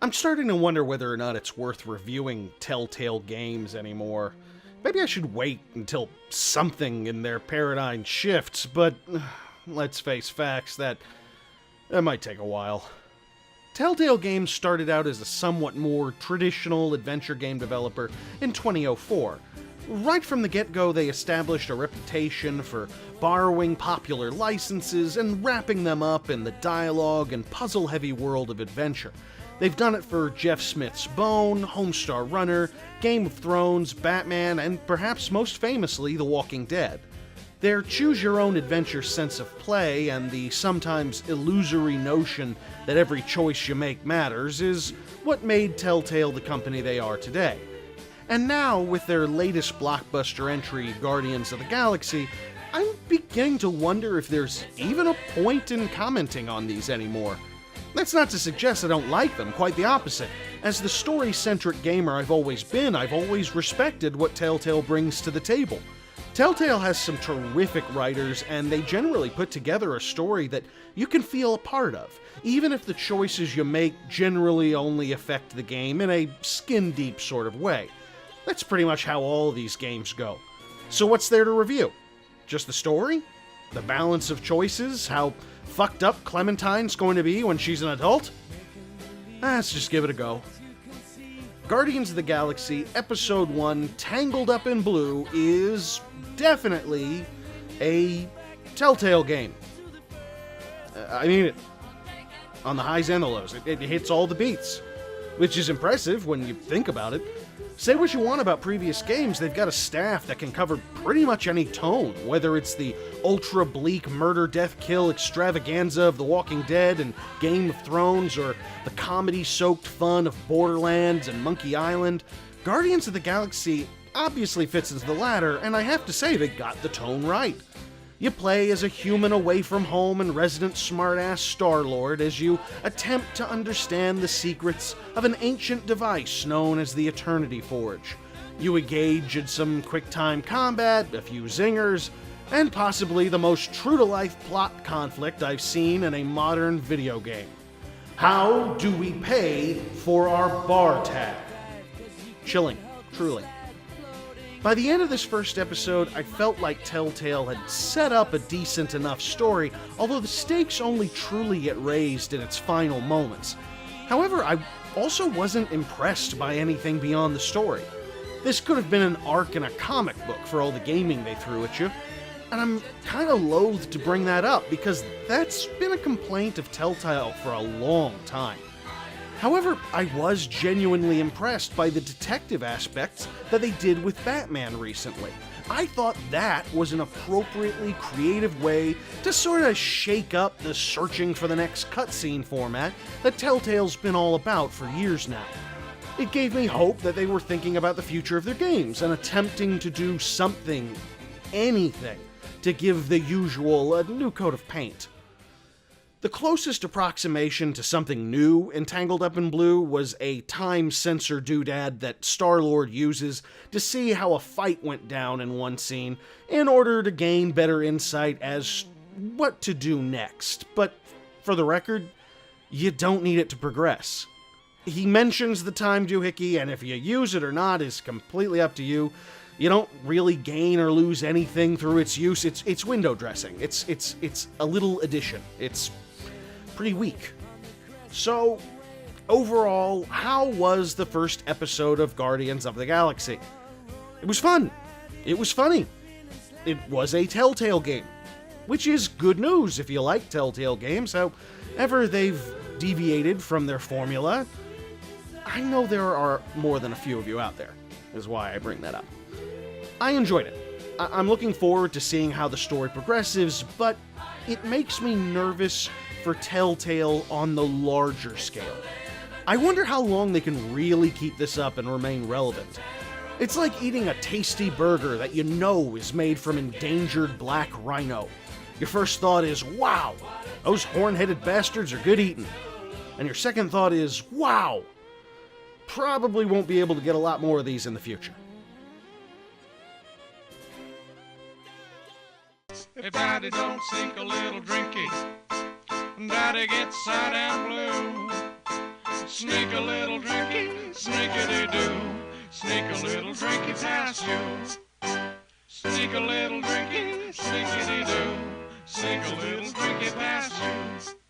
I'm starting to wonder whether or not it's worth reviewing Telltale Games anymore. Maybe I should wait until something in their paradigm shifts, but let's face facts, that might take a while. Telltale Games started out as a somewhat more traditional adventure game developer in 2004. Right from the get-go, they established a reputation for borrowing popular licenses and wrapping them up in the dialogue and puzzle-heavy world of adventure. They've done it for Jeff Smith's Bone, Homestar Runner, Game of Thrones, Batman, and perhaps most famously, The Walking Dead. Their choose-your-own-adventure sense of play and the sometimes illusory notion that every choice you make matters is what made Telltale the company they are today. And now, with their latest blockbuster entry, Guardians of the Galaxy, I'm beginning to wonder if there's even a point in commenting on these anymore. That's not to suggest I don't like them, quite the opposite. As the story-centric gamer I've always been, I've always respected what Telltale brings to the table. Telltale has some terrific writers, and they generally put together a story that you can feel a part of, even if the choices you make generally only affect the game in a skin-deep sort of way. That's pretty much how all of these games go. So what's there to review? Just the story? The balance of choices? How fucked up Clementine's going to be when she's an adult? Let's just give it a go. Guardians of the Galaxy Episode 1, Tangled Up in Blue, is definitely a Telltale game. I mean it. On the highs and the lows. It hits all the beats. Which is impressive when you think about it. Say what you want about previous games, they've got a staff that can cover pretty much any tone, whether it's the ultra-bleak murder-death-kill extravaganza of The Walking Dead and Game of Thrones, or the comedy-soaked fun of Borderlands and Monkey Island. Guardians of the Galaxy obviously fits into the latter, and I have to say they got the tone right. You play as a human away from home and resident smartass Star-Lord as you attempt to understand the secrets of an ancient device known as the Eternity Forge. You engage in some quick-time combat, a few zingers, and possibly the most true-to-life plot conflict I've seen in a modern video game. How do we pay for our bar tab? Chilling, truly. By the end of this first episode, I felt like Telltale had set up a decent enough story, although the stakes only truly get raised in its final moments. However, I also wasn't impressed by anything beyond the story. This could have been an arc in a comic book for all the gaming they threw at you, and I'm kinda loath to bring that up because that's been a complaint of Telltale for a long time. However, I was genuinely impressed by the detective aspects that they did with Batman recently. I thought that was an appropriately creative way to sort of shake up the searching for the next cutscene format that Telltale's been all about for years now. It gave me hope that they were thinking about the future of their games and attempting to do something, anything, to give the usual a new coat of paint. The closest approximation to something new in Tangled Up in Blue was a time sensor doodad that Star-Lord uses to see how a fight went down in one scene in order to gain better insight as what to do next. But for the record, you don't need it to progress. He mentions the time doohickey, and if you use it or not is completely up to you. You don't really gain or lose anything through its use. It's window dressing. It's a little addition. It's pretty weak. So, overall, how was the first episode of Guardians of the Galaxy? It was fun. It was funny. It was a Telltale game, which is good news if you like Telltale games. However they've deviated from their formula, I know there are more than a few of you out there, is why I bring that up. I enjoyed it. I'm looking forward to seeing how the story progresses, but it makes me nervous for Telltale on the larger scale. I wonder how long they can really keep this up and remain relevant. It's like eating a tasty burger that you know is made from endangered black rhino. Your first thought is, wow, those horn-headed bastards are good eating. And your second thought is, wow, probably won't be able to get a lot more of these in the future. If Daddy don't sink a little drinky, Daddy gets sad and blue. Sneak a little drinky, sneakity-doo. Sneak a little drinky past you. Sneak a little drinky, sneakity-doo. Sneak a little drinky past you.